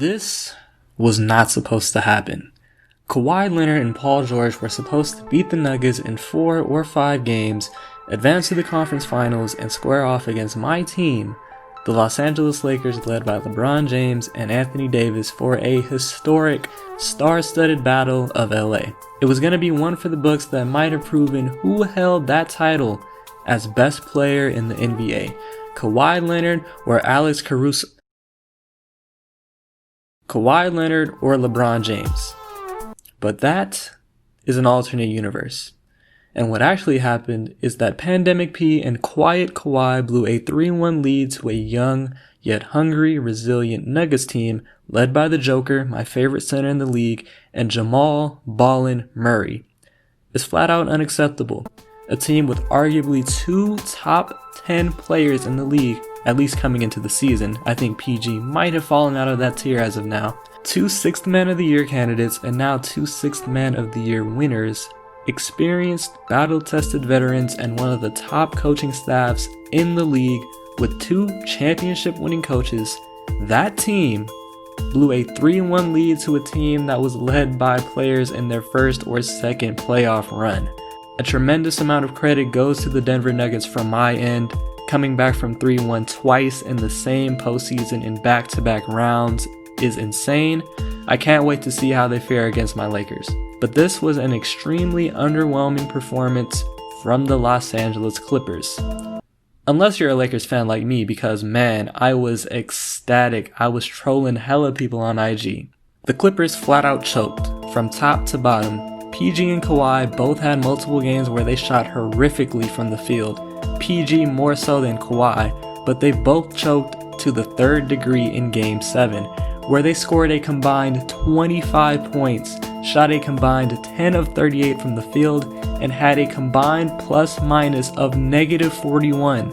This was not supposed to happen. Kawhi Leonard and Paul George were supposed to beat the Nuggets in 4 or 5 games, advance to the conference finals, and square off against my team, the Los Angeles Lakers led by LeBron James and Anthony Davis, for a historic, star-studded battle of LA. It was going to be one for the books that might have proven who held that title as best player in the NBA, Kawhi Leonard or Alex Caruso. Kawhi Leonard or LeBron James. But that is an alternate universe. And what actually happened is that Pandemic P and Quiet Kawhi blew a 3-1 lead to a young, yet hungry, resilient Nuggets team led by the Joker, my favorite center in the league, and Jamal "Ballin" Murray. It's flat out unacceptable. A team with arguably 2 top 10 players in the league, at least coming into the season. I think PG might have fallen out of that tier as of now. 2 Sixth Man of the Year candidates and now 2 Sixth Man of the Year winners. Experienced, battle-tested veterans and one of the top coaching staffs in the league with 2 championship-winning coaches. That team blew a 3-1 lead to a team that was led by players in their first or second playoff run. A tremendous amount of credit goes to the Denver Nuggets from my end. Coming back from 3-1 twice in the same postseason in back-to-back rounds is insane. I can't wait to see how they fare against my Lakers. But this was an extremely underwhelming performance from the Los Angeles Clippers. Unless you're a Lakers fan like me, because man, I was ecstatic. I was trolling hella people on IG. The Clippers flat out choked from top to bottom. PG and Kawhi both had multiple games where they shot horrifically from the field. PG more so than Kawhi, but they both choked to the 3rd degree in Game 7, where they scored a combined 25 points, shot a combined 10 of 38 from the field, and had a combined plus-minus of -41.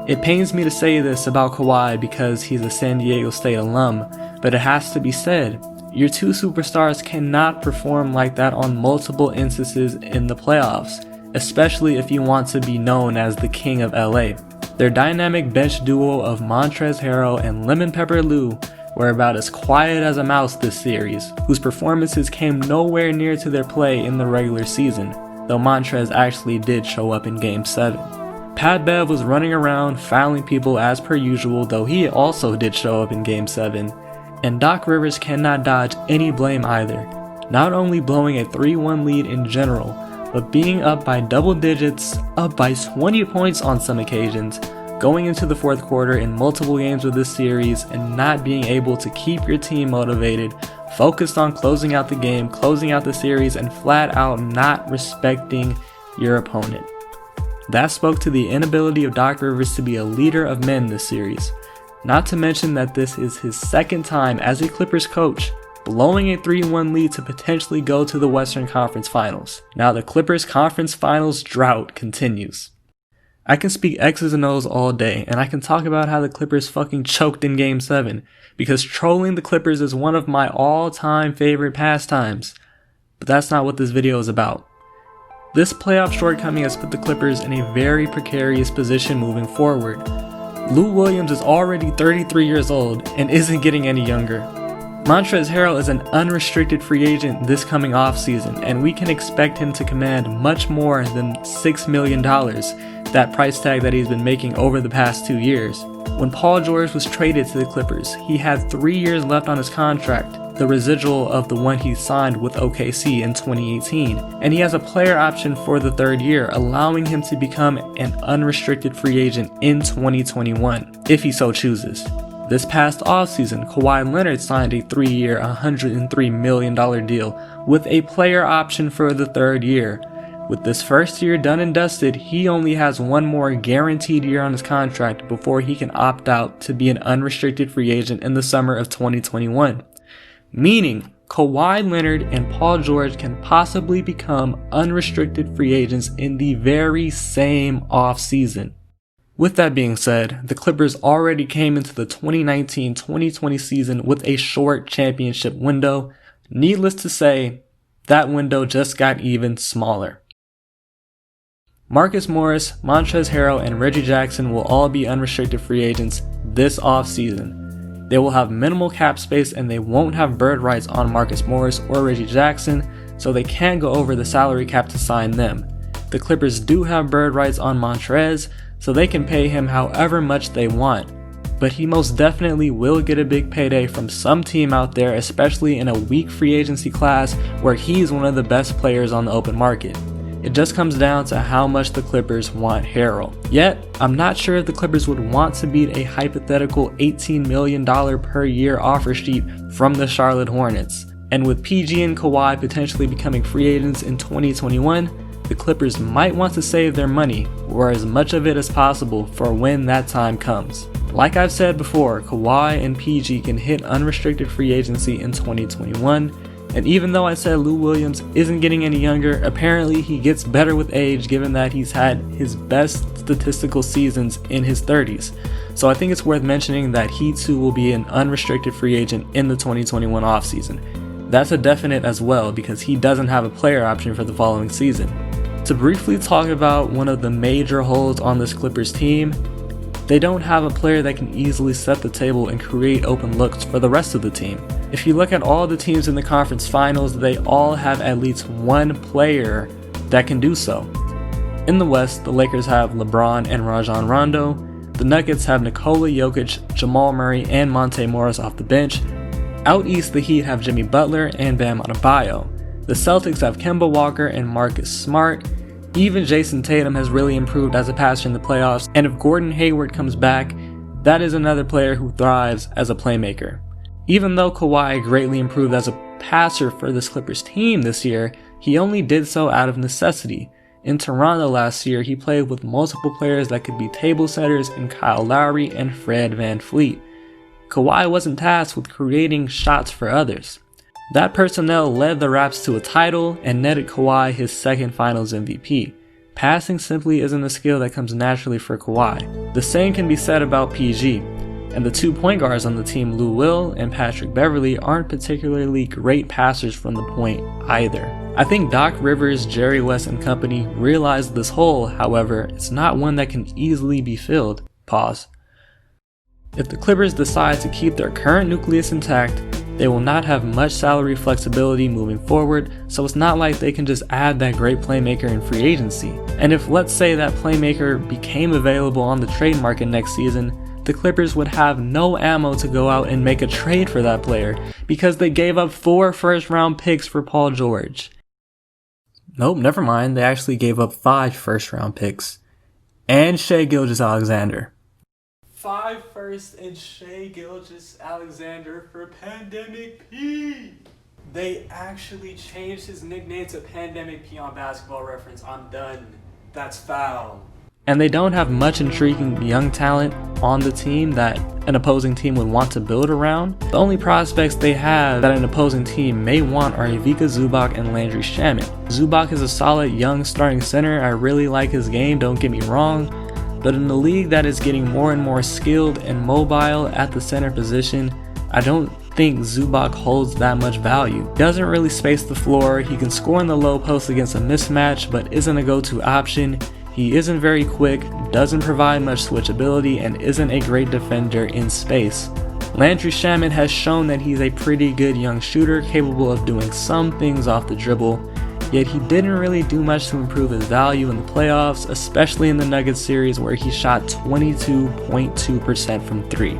It pains me to say this about Kawhi because he's a San Diego State alum, but it has to be said. Your 2 superstars cannot perform like that on multiple instances in the playoffs, especially if you want to be known as the King of LA. Their dynamic bench duo of Montrezl Harrell and Lemon Pepper Lou were about as quiet as a mouse this series, whose performances came nowhere near to their play in the regular season, though Montrez actually did show up in Game 7. Pat Bev was running around fouling people as per usual, though he also did show up in Game 7. And Doc Rivers cannot dodge any blame either, not only blowing a 3-1 lead in general, but being up by double digits, up by 20 points on some occasions, going into the 4th quarter in multiple games of this series and not being able to keep your team motivated, focused on closing out the game, closing out the series, and flat out not respecting your opponent. That spoke to the inability of Doc Rivers to be a leader of men this series. Not to mention that this is his 2nd time as a Clippers coach, blowing a 3-1 lead to potentially go to the Western Conference Finals. Now the Clippers Conference Finals drought continues. I can speak X's and O's all day, and I can talk about how the Clippers fucking choked in Game 7, because trolling the Clippers is one of my all-time favorite pastimes. But that's not what this video is about. This playoff shortcoming has put the Clippers in a very precarious position moving forward. Lou Williams is already 33 years old and isn't getting any younger. Montrezl Harrell is an unrestricted free agent this coming offseason, and we can expect him to command much more than $6 million, that price tag that he's been making over the past 2 years. When Paul George was traded to the Clippers, he had 3 years left on his contract, the residual of the one he signed with OKC in 2018, and he has a player option for the 3rd year, allowing him to become an unrestricted free agent in 2021, if he so chooses. This past offseason, Kawhi Leonard signed a 3-year, $103 million deal with a player option for the 3rd year. With this first year done and dusted, he only has 1 more guaranteed year on his contract before he can opt out to be an unrestricted free agent in the summer of 2021. Meaning, Kawhi Leonard and Paul George can possibly become unrestricted free agents in the very same offseason. With that being said, the Clippers already came into the 2019-2020 season with a short championship window. Needless to say, that window just got even smaller. Marcus Morris, Montrezl Harrell, and Reggie Jackson will all be unrestricted free agents this offseason. They will have minimal cap space and they won't have bird rights on Marcus Morris or Reggie Jackson, so they can't go over the salary cap to sign them. The Clippers do have bird rights on Montrez, so they can pay him however much they want. But he most definitely will get a big payday from some team out there, especially in a weak free agency class where he's one of the best players on the open market. It just comes down to how much the Clippers want Harrell. Yet, I'm not sure if the Clippers would want to beat a hypothetical $18 million per year offer sheet from the Charlotte Hornets. And with PG and Kawhi potentially becoming free agents in 2021, the Clippers might want to save their money, or as much of it as possible, for when that time comes. Like I've said before, Kawhi and PG can hit unrestricted free agency in 2021, and even though I said Lou Williams isn't getting any younger, apparently he gets better with age given that he's had his best statistical seasons in his 30s. So I think it's worth mentioning that he too will be an unrestricted free agent in the 2021 offseason. That's a definite as well because he doesn't have a player option for the following season. To briefly talk about one of the major holes on this Clippers team, they don't have a player that can easily set the table and create open looks for the rest of the team. If you look at all the teams in the conference finals, they all have at least one player that can do so. In the West, the Lakers have LeBron and Rajon Rondo. The Nuggets have Nikola Jokic, Jamal Murray, and Monte Morris off the bench. Out East, the Heat have Jimmy Butler and Bam Adebayo. The Celtics have Kemba Walker and Marcus Smart. Even Jason Tatum has really improved as a passer in the playoffs, and if Gordon Hayward comes back, that is another player who thrives as a playmaker. Even though Kawhi greatly improved as a passer for this Clippers team this year, he only did so out of necessity. In Toronto last year, he played with multiple players that could be table setters in Kyle Lowry and Fred VanVleet. Kawhi wasn't tasked with creating shots for others. That personnel led the Raps to a title and netted Kawhi his second Finals MVP. Passing simply isn't a skill that comes naturally for Kawhi. The same can be said about PG. And the 2 point guards on the team, Lou Will and Patrick Beverley, aren't particularly great passers from the point either. I think Doc Rivers, Jerry West, and company realized this hole, however, it's not one that can easily be filled. Pause. If the Clippers decide to keep their current nucleus intact, they will not have much salary flexibility moving forward, so it's not like they can just add that great playmaker in free agency. And if let's say that playmaker became available on the trade market next season, the Clippers would have no ammo to go out and make a trade for that player because they gave up 4 first-round picks for Paul George. Nope, never mind. They actually gave up 5 first-round picks and Shai Gilgeous-Alexander. 5 first and Shai Gilgeous-Alexander for Pandemic P. They actually changed his nickname to Pandemic P on Basketball Reference. I'm done. That's foul. And they don't have much intriguing young talent on the team that an opposing team would want to build around. The only prospects they have that an opposing team may want are Ivica Zubac and Landry Shamet. Zubac is a solid young starting center. I really like his game, don't get me wrong. But in the league that is getting more and more skilled and mobile at the center position, I don't think Zubac holds that much value. He doesn't really space the floor, he can score in the low post against a mismatch but isn't a go-to option. He isn't very quick, doesn't provide much switchability, and isn't a great defender in space. Landry Shamet has shown that he's a pretty good young shooter capable of doing some things off the dribble, yet he didn't really do much to improve his value in the playoffs, especially in the Nuggets series where he shot 22.2% from 3.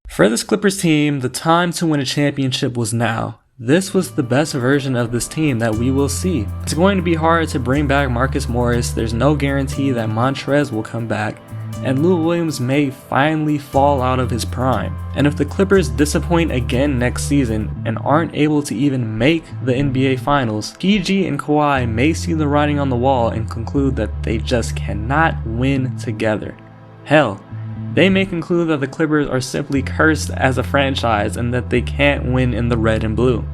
For this Clippers team, the time to win a championship was now. This was the best version of this team that we will see. It's going to be hard to bring back Marcus Morris, there's no guarantee that Montrez will come back, and Lou Williams may finally fall out of his prime. And if the Clippers disappoint again next season and aren't able to even make the NBA Finals, PG and Kawhi may see the writing on the wall and conclude that they just cannot win together. Hell, they may conclude that the Clippers are simply cursed as a franchise and that they can't win in the red and blue.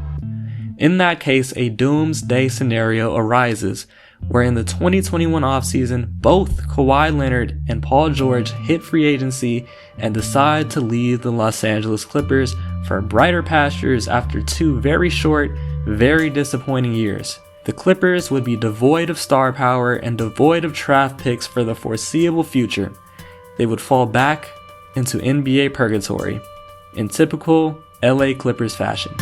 In that case, a doomsday scenario arises, where in the 2021 offseason, both Kawhi Leonard and Paul George hit free agency and decide to leave the Los Angeles Clippers for brighter pastures after 2 very short, very disappointing years. The Clippers would be devoid of star power and devoid of draft picks for the foreseeable future. They would fall back into NBA purgatory. in typical LA Clippers fashion.